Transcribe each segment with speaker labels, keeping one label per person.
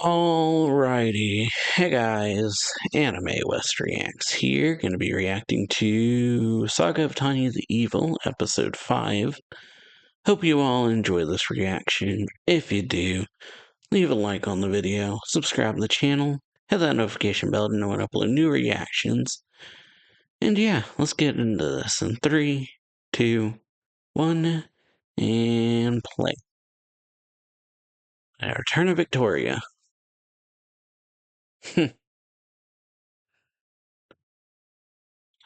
Speaker 1: Alrighty, hey guys, AnimeWestReacts here, gonna be reacting to Saga of Tanya the Evil, Episode 5. Hope you all enjoy this reaction. If you do, leave a like on the video, subscribe to the channel, hit that notification bell to know when I upload new reactions. And yeah, let's get into this in 3, 2, 1, and play. Return of Victoria.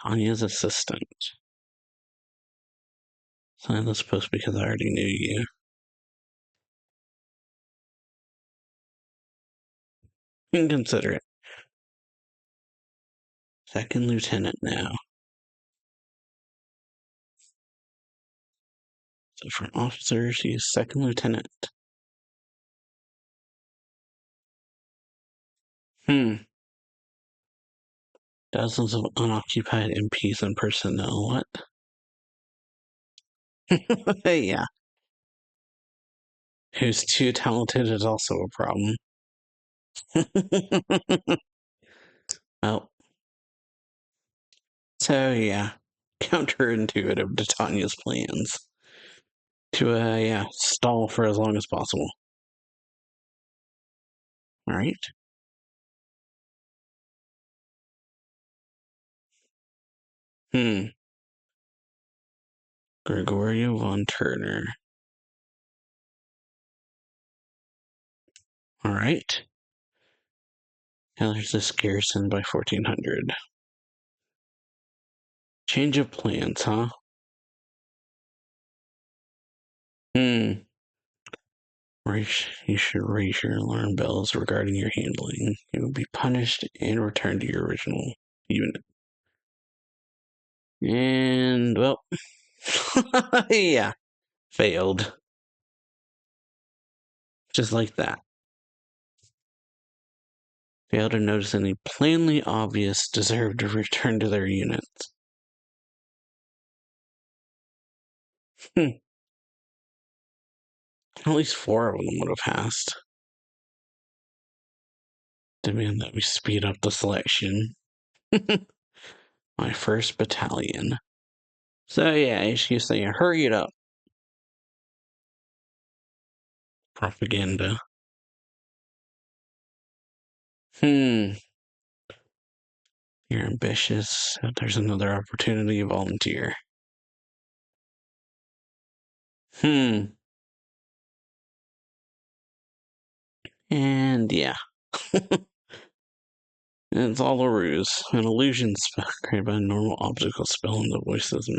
Speaker 1: Tanya's assistant. Sign this post because I already knew you. Inconsiderate. Second lieutenant now. So from officer, she's second lieutenant. Dozens of unoccupied MPs and personnel. What? Yeah. Who's too talented is also a problem. Well. So yeah. Counterintuitive to Tanya's plans. To, yeah, stall for as long as possible. Alright. Gregorio von Turner. Alright. Now there's this garrison by 1400. Change of plans, huh? You should raise your alarm bells regarding your handling. You will be punished and returned to your original unit. And, well, yeah, failed. Just like that. Failed to notice any plainly obvious deserve to return to their units. At least 4 of them would have passed. Demand that we speed up the selection. My first battalion. So yeah, she's saying, hurry it up. Propaganda. You're ambitious. There's another opportunity to volunteer. And yeah. It's all a ruse. An illusion spell created by a normal optical spell and the voice is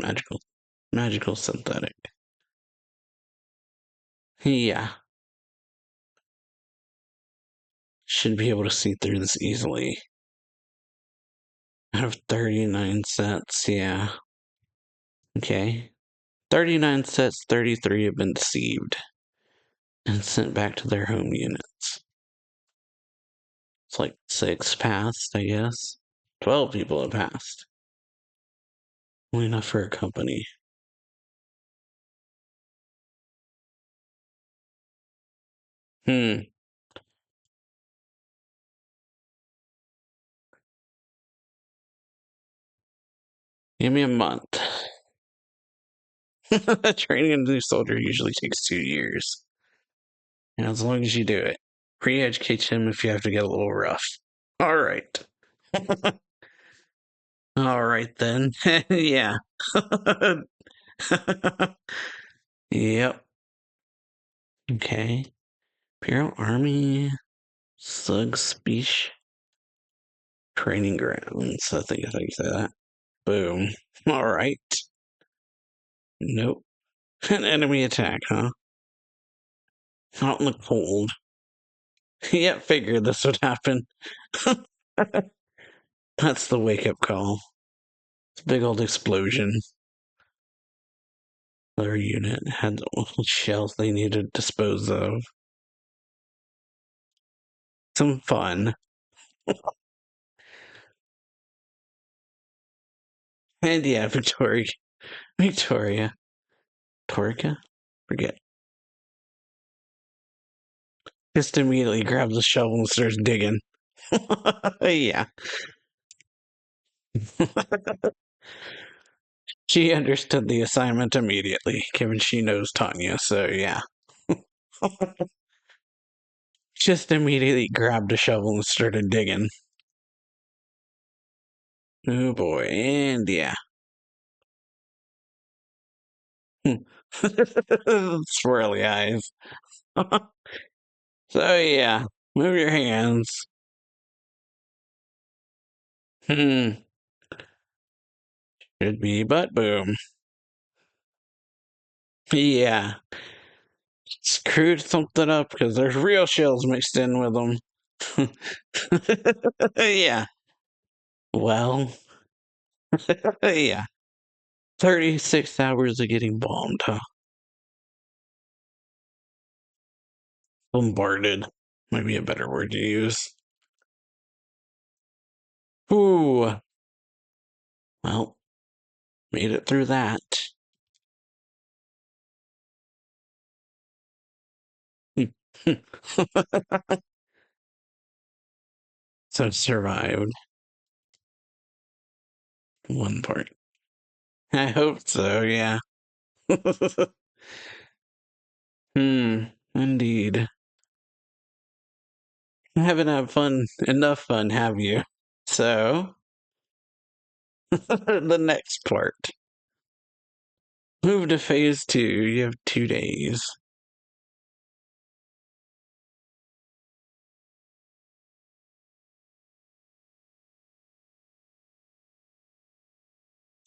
Speaker 1: magical synthetic. Yeah. Should be able to see through this easily. I have 39 sets, yeah. Okay. 39 sets, 33 have been deceived and sent back to their home units. It's like 6 passed, I guess. 12 people have passed. Only enough for a company. Give me a month. Training a new soldier usually takes 2 years. And as long as you do it. Pre-educate him if you have to get a little rough. Alright. Alright then. Yeah. Yep. Okay. Imperial Army. Slug Speech. Training grounds. I think I say that. Boom. Alright. Nope. An enemy attack, huh? Out in the cold. Yeah, figured this would happen. That's the wake-up call. It's a big old explosion. Their unit had shells they needed to dispose of. Some fun. And yeah, Victoria. Torica? Forget. Just immediately grabs a shovel and starts digging. Yeah. She understood the assignment immediately, given she knows Tanya, so yeah. Just immediately grabbed a shovel and started digging. Oh boy, and yeah. Swirly eyes. So yeah, move your hands. Hmm, should be butt boom. Yeah, screwed something up because there's real shells mixed in with them. Yeah, well, yeah. 36 hours of getting bombed, huh? Bombarded. Might be a better word to use. Ooh, well, made it through that. So survived one part. I hope so, yeah. Indeed. Haven't had enough fun, have you? So, the next part. Move to phase 2. You have 2 days.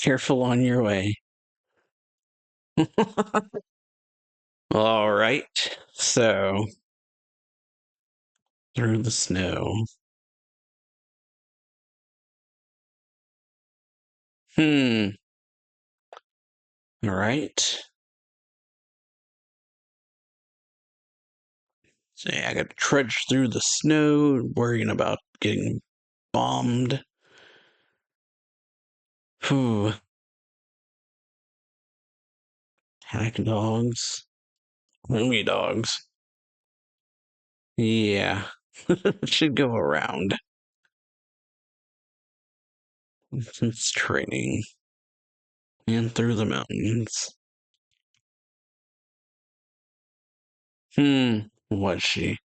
Speaker 1: Careful on your way. All right. So, through the snow. Hmm. All right. So, yeah, I got to trudge through the snow, worrying about getting bombed. Whew. Hack dogs. Movie dogs. Yeah. Should go around. It's training. And through the mountains. Was she?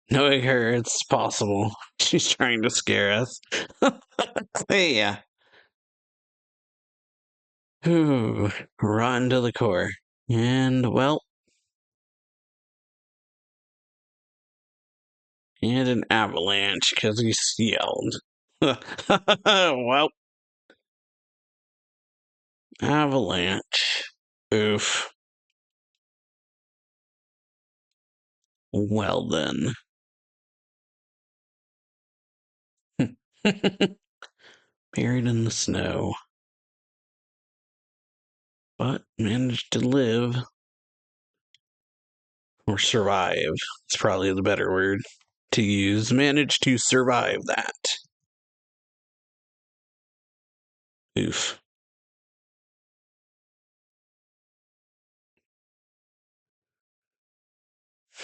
Speaker 1: Knowing her, it's possible. She's trying to scare us. Yeah. Ooh, run to the core. And, well, and an avalanche because he yelled. Well, avalanche. Oof. Well then. Buried in the snow. But managed to live. Or survive. It's probably the better word to use. Managed to survive that. Oof.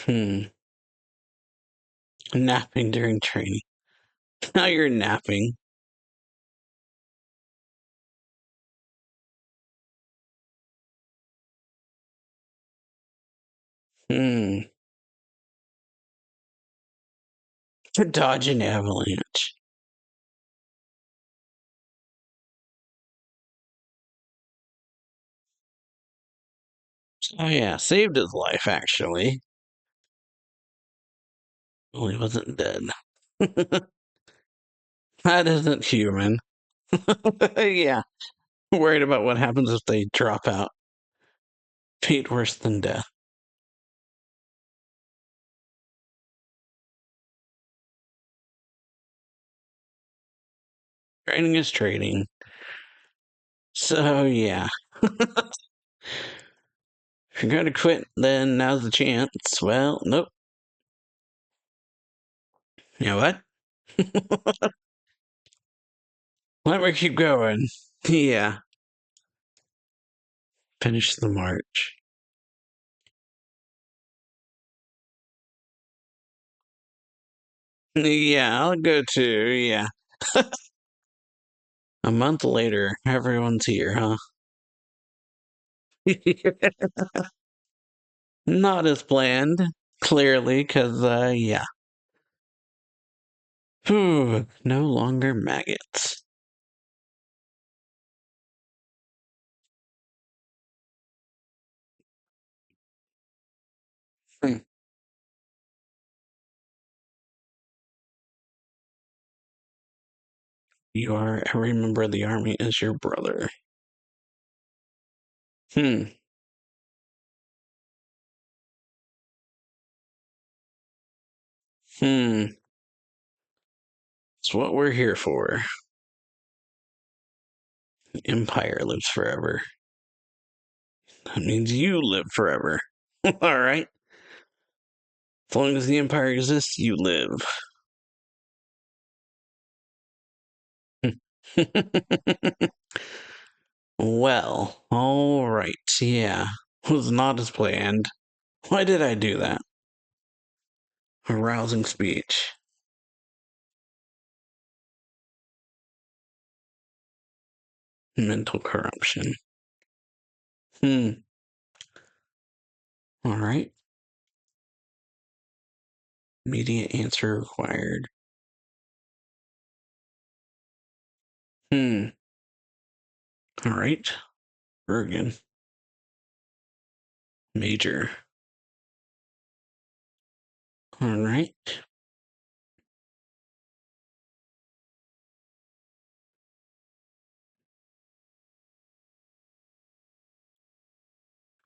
Speaker 1: Hmm. Napping during training. Now you're napping. Hmm. To dodge an avalanche. Oh yeah, saved his life actually. Well, he wasn't dead. That isn't human. Yeah. Worried about what happens if they drop out. Fate worse than death. Training is trading. So yeah. If you're gonna quit, then now's the chance. Well, nope. You know what? Let me keep going. Yeah. Finish the march. Yeah, I'll go too, yeah. A month later, everyone's here, huh? Not as planned, clearly, because, yeah. Phew, no longer maggots. Hmm. Every member of the army is your brother. Hmm. Hmm. It's what we're here for. Empire lives forever. That means you live forever. All right. As long as the Empire exists, you live. Well, all right. Yeah. Was not as planned. Why did I do that? Arousing speech. Mental corruption. Hmm. All right. Immediate answer required. Hmm. All right. Bergen. Major. All right.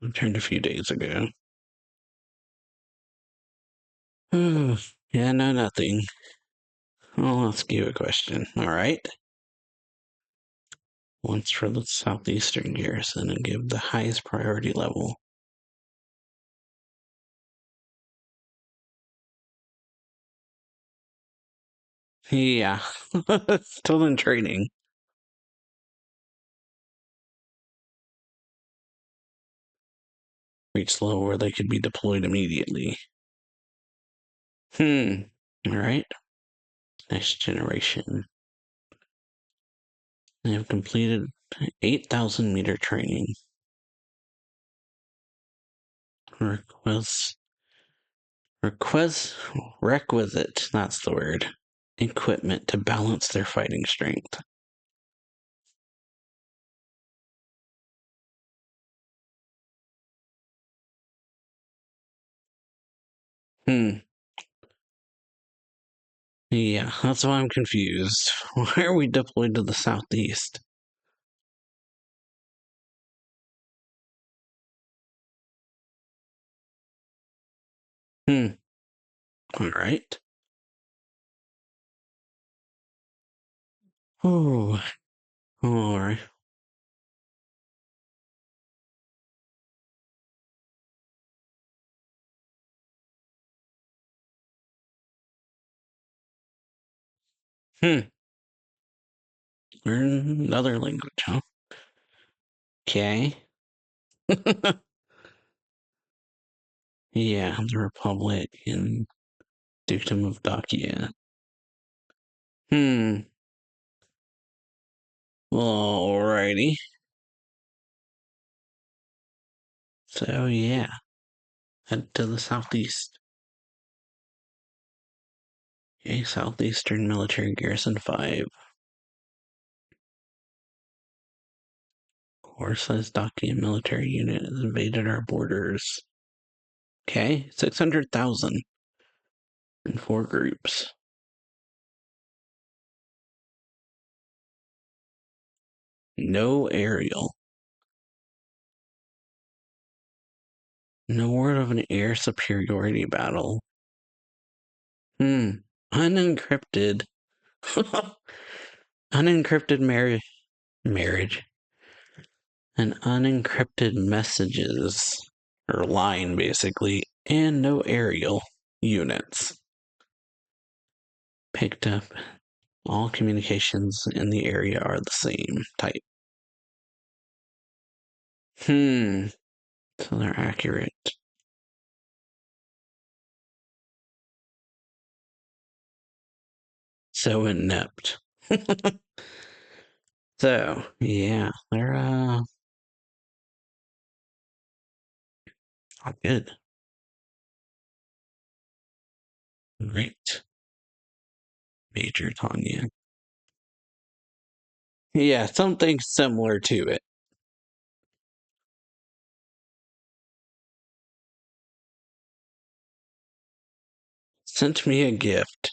Speaker 1: Returned a few days ago. Yeah, no, nothing. I'll ask you a question. All right. Once for the southeastern garrison and give the highest priority level. Yeah. Still in training. Reach level where they could be deployed immediately. Hmm. All right. Next generation. They have completed 8,000-meter training. Request, requisite, that's the word. Equipment to balance their fighting strength. Hmm. Yeah, that's why I'm confused. Why are we deployed to the southeast? Hmm. All right. Oh. All right. Hmm. Learn another language, huh? Okay. Yeah, the Republic and Dukedom of Dakia. Hmm. Alrighty. So yeah, head to the southeast. Okay, Southeastern Military Garrison 5. Core says Dakian military unit has invaded our borders. Okay, 600,000 in 4 groups. No aerial. No word of an air superiority battle. Unencrypted. Unencrypted marriage. And unencrypted messages. Or line, basically. And no aerial units. Picked up. All communications in the area are the same type. So they're accurate. So inept. So, yeah, they're, not good. Great. Major Tanya. Yeah, something similar to it. Sent me a gift.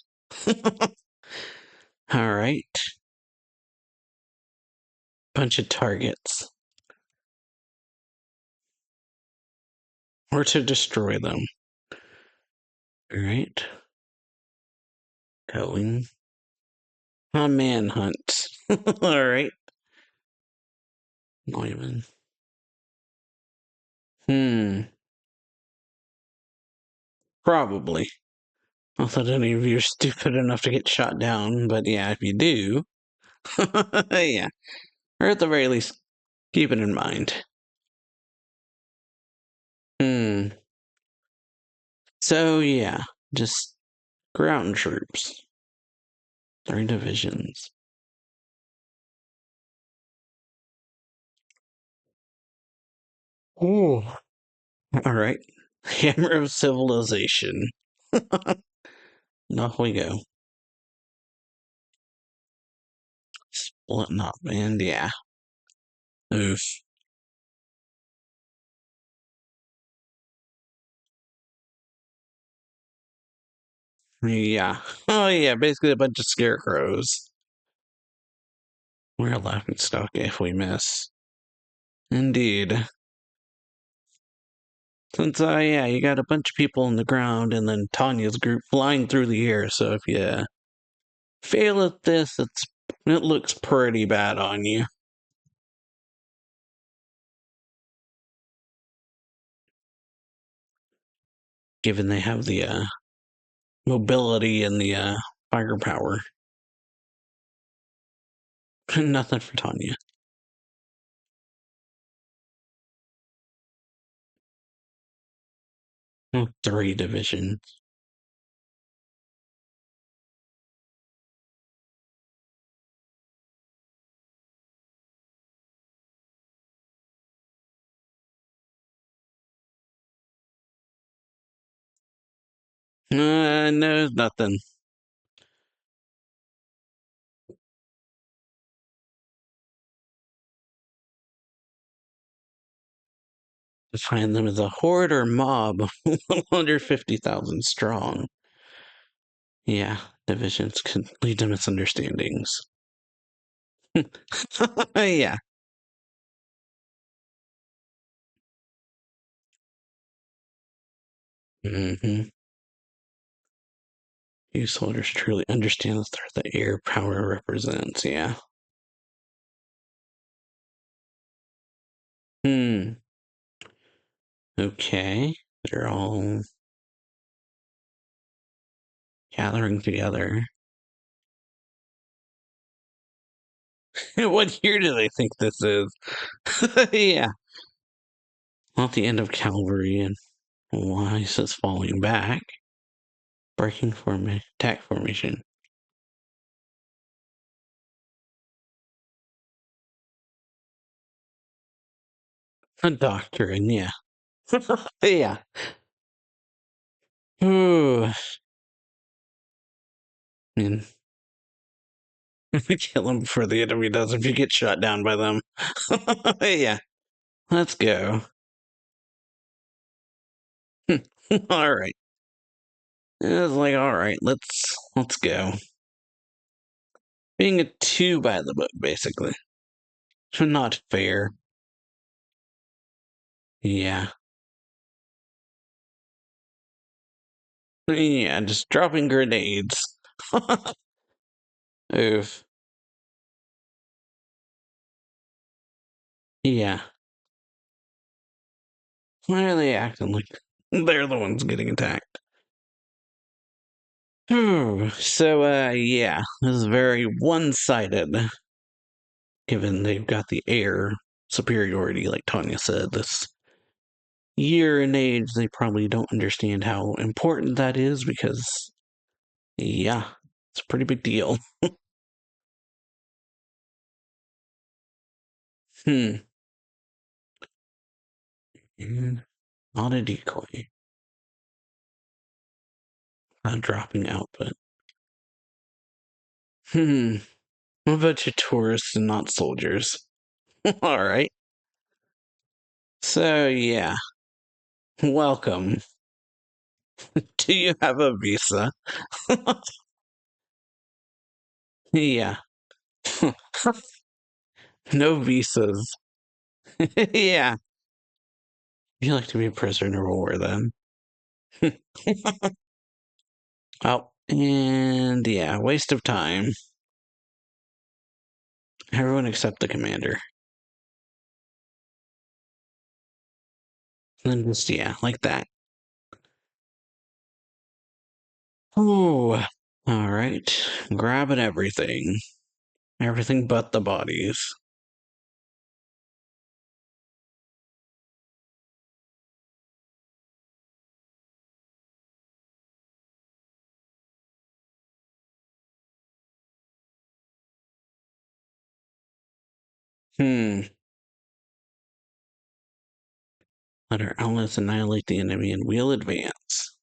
Speaker 1: All right. Bunch of targets. Or to destroy them. All right. Going. A manhunt. All right. Neumann. Probably. Not that any of you are stupid enough to get shot down, but yeah, if you do, yeah. Or at the very least, keep it in mind. So yeah, just ground troops. 3 divisions. Ooh. All right. Hammer of Civilization. Off we go. Splitting up, and yeah. Oof. Yeah. Oh yeah, basically a bunch of scarecrows. We're a laughing stock if we miss. Indeed. Since, yeah, you got a bunch of people on the ground and then Tanya's group flying through the air, so if you fail at this, it looks pretty bad on you. Given they have the, mobility and the, firepower. Nothing for Tanya. 3 divisions. No, nothing. Define them as a horde or mob, 150,000 strong. Yeah, divisions can lead to misunderstandings. Yeah. Mm-hmm. You soldiers truly understand the threat that air power represents, yeah. Hmm. Okay. They're all gathering together. What year do they think this is? Yeah. Not the end of cavalry and why says falling back. Breaking formation, attack formation. A doctrine, yeah. Yeah. Ooh. Man. Kill them before the enemy does if you get shot down by them. Yeah. Let's go. All right. It was like, all right, let's go. Being a 2 by the book, basically. Not fair. Yeah. Yeah, just dropping grenades. Oof. Yeah. Why are they acting like they're the ones getting attacked? So, yeah, this is very one-sided, given they've got the air superiority, like Tanya said. This year and age, they probably don't understand how important that is because, yeah. It's a pretty big deal. Hmm. Not a decoy. Not dropping output. Hmm. What about you tourists and not soldiers? All right. So, yeah. Welcome. Do you have a visa? Yeah. No visas. Yeah. You like to be a prisoner of war then? Oh, and yeah, waste of time. Everyone except the commander. And just, yeah, like that. Ooh. All right. Grabbing everything. Everything but the bodies. Hmm. Let our allies annihilate the enemy and we'll advance.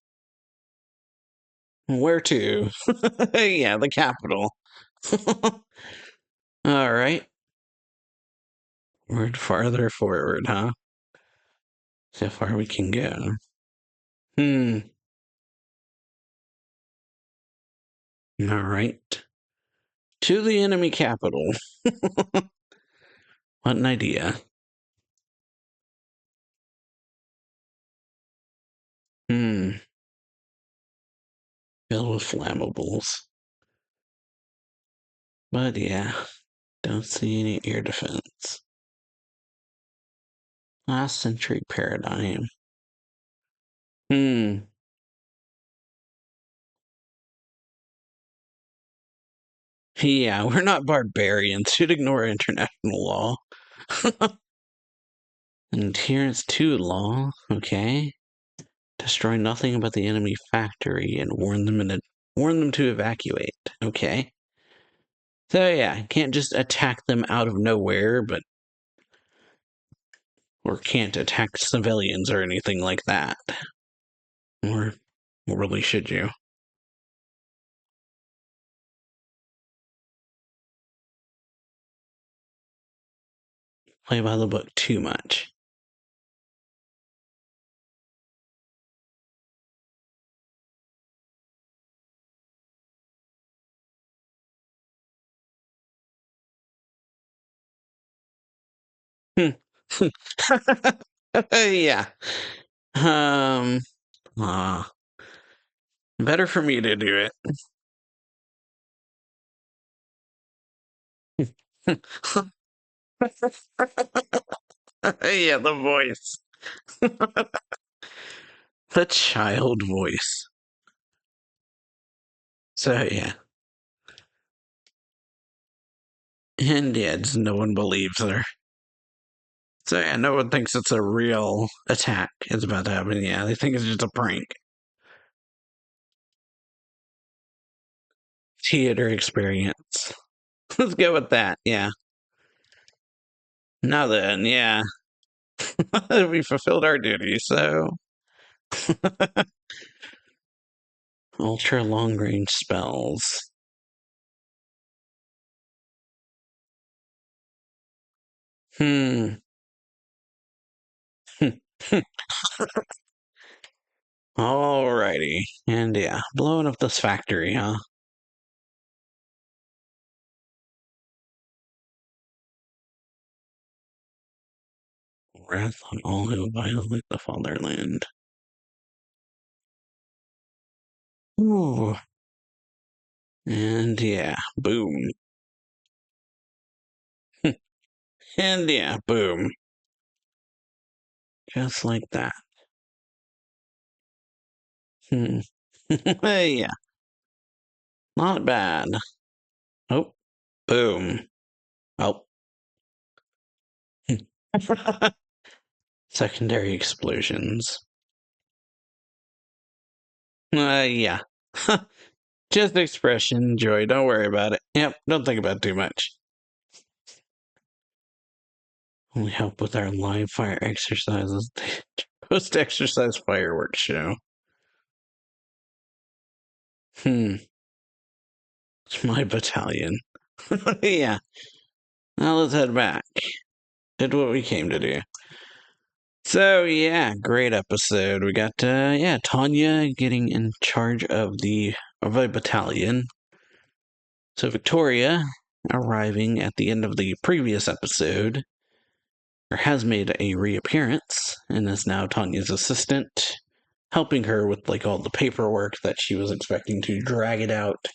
Speaker 1: Where to? Yeah, the capital. All right. We're farther forward, huh? See how far we can go. Hmm. All right. To the enemy capital. What an idea. Hmm. Filled with flammables. But yeah, don't see any air defense. Last century paradigm. Hmm. Yeah, we're not barbarians. Should ignore international law. Adherence to law. Okay. Destroy nothing but the enemy factory and warn them to evacuate. Okay. So yeah, can't just attack them out of nowhere, or can't attack civilians or anything like that. Or really should you? Play by the book too much. Hmm. Yeah. Um. Ah. Better for me to do it. Yeah, the voice. The child voice. So yeah. And yeah, just no one believes her. So yeah, no one thinks it's a real attack is about to happen. Yeah, they think it's just a prank. Theater experience. Let's go with that. Yeah. Now then, yeah. We fulfilled our duty, so ultra long range spells. Hmm. Alrighty. And yeah, blowing up this factory, huh? Wrath on all who violate the fatherland. Ooh. And yeah, boom. And yeah, boom. Just like that. Hmm. Yeah, not bad. Oh, boom. Oh. Secondary explosions. Yeah. Just expression, joy. Don't worry about it. Yep, don't think about it too much. Only help with our live fire exercises. Post-exercise fireworks show. It's my battalion. Yeah. Now let's head back. Did what we came to do. So yeah, great episode. We got Tanya getting in charge of a battalion. So Victoria arriving at the end of the previous episode, or has made a reappearance and is now Tanya's assistant, helping her with like all the paperwork that she was expecting to drag it out.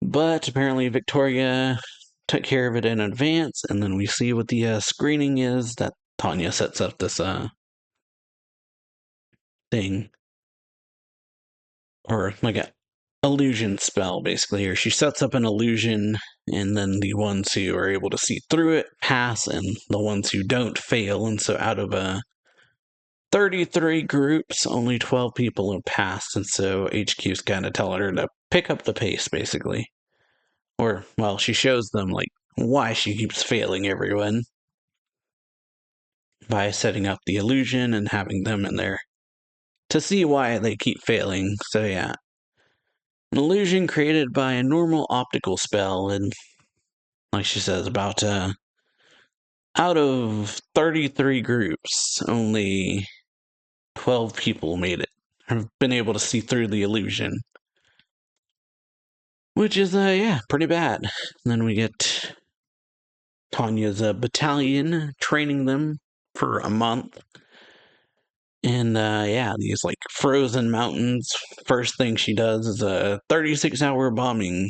Speaker 1: But apparently Victoria took care of it in advance, and then we see what the screening is that Tanya sets up this thing, or like a illusion spell, basically, or she sets up an illusion, and then the ones who are able to see through it pass, and the ones who don't fail. And so out of 33 groups, only 12 people have passed, and so HQ's kind of telling her to pick up the pace, basically. Or, well, she shows them, like, why she keeps failing everyone by setting up the illusion and having them in there to see why they keep failing. So yeah, an illusion created by a normal optical spell, and like she says, about out of 33 groups, only 12 people made it, have been able to see through the illusion, which is pretty bad. And then we get Tanya's battalion training them for a month. And these like frozen mountains. First thing she does is a 36-hour bombing.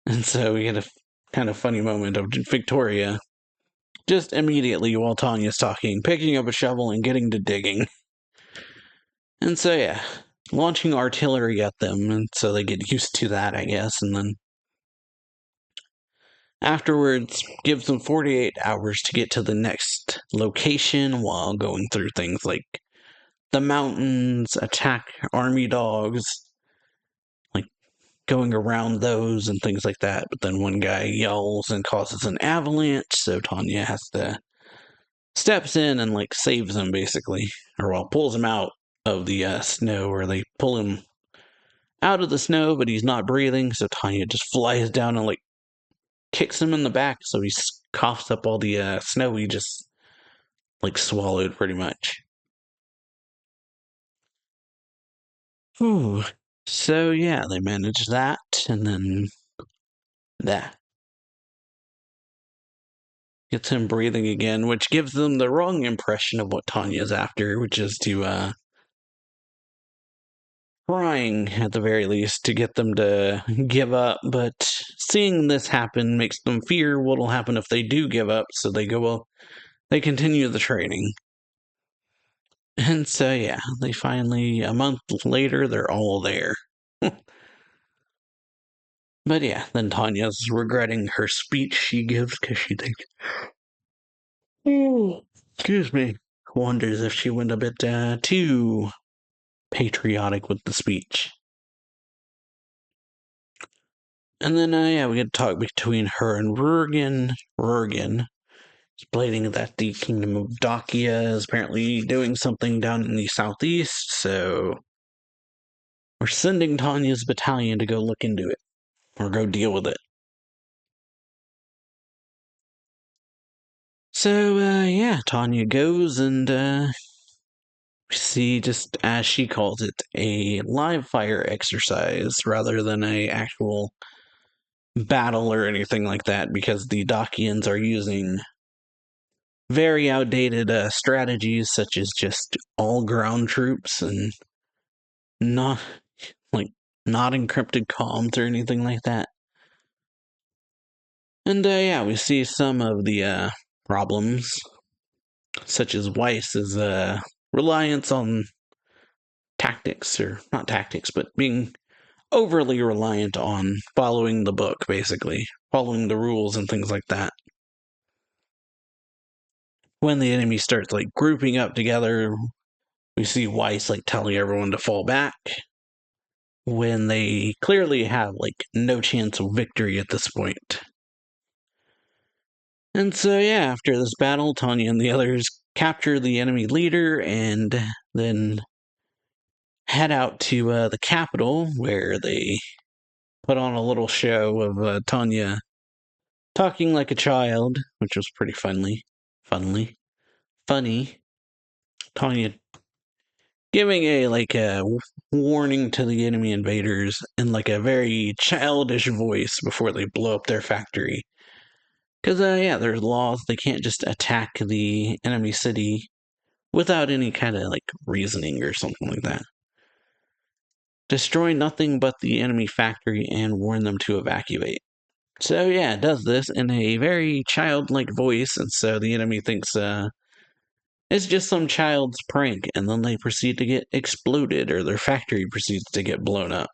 Speaker 1: And so we get a kind of funny moment of Victoria just immediately while Tanya's talking, picking up a shovel and getting to digging. And so yeah, launching artillery at them, and so they get used to that, I guess. And then afterwards, gives them 48 hours to get to the next location while going through things like the mountains, attack army dogs, like going around those and things like that. But then one guy yells and causes an avalanche, so Tanya has to steps in and like saves him basically, or well, pulls him out of the snow, or they pull him out of the snow, but he's not breathing. So Tanya just flies down and like kicks him in the back, so he coughs up all the snow he just like swallowed pretty much. Whew. So yeah, they manage that, and then that gets him breathing again, which gives them the wrong impression of what Tanya's after, which is to trying at the very least to get them to give up. But seeing this happen makes them fear what'll happen if they do give up. So they go, well, they continue the training. And so yeah, they finally, a month later, they're all there. But yeah, then Tanya's regretting her speech she gives because she thinks, excuse me, wonders if she went a bit too patriotic with the speech. And then, we get to talk between her and Rurgen. Rurgen, explaining that the kingdom of Dakia is apparently doing something down in the southeast, so we're sending Tanya's battalion to go look into it, or go deal with it. So, Tanya goes, and we see, just as she calls it, a live fire exercise rather than a actual battle or anything like that, because the Dakians are using very outdated strategies, such as just all ground troops and not encrypted comms or anything like that. And we see some of the problems, such as Weiss's reliance on tactics, or not tactics, but being overly reliant on following the book, basically following the rules and things like that. When the enemy starts like grouping up together, we see Weiss like telling everyone to fall back. when they clearly have, like, no chance of victory at this point. And so, yeah, after this battle, Tanya and the others capture the enemy leader and then head out to the capital, where they put on a little show of Tanya talking like a child, which was pretty funny. Tanya giving a warning to the enemy invaders in like a very childish voice before they blow up their factory. Because, yeah, there's laws. They can't just attack the enemy city without any kind of, like, reasoning or something like that. Destroy nothing but the enemy factory and warn them to evacuate. So, yeah, it does this in a very childlike voice, and so the enemy thinks, it's just some child's prank, and then they proceed to get exploded, or their factory proceeds to get blown up.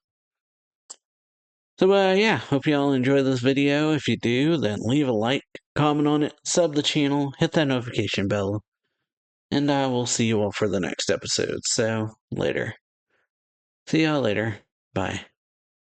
Speaker 1: So, yeah, hope you all enjoy this video. If you do, then leave a like, comment on it, sub the channel, hit that notification bell, and I will see you all for the next episode. So, later. See y'all later. Bye.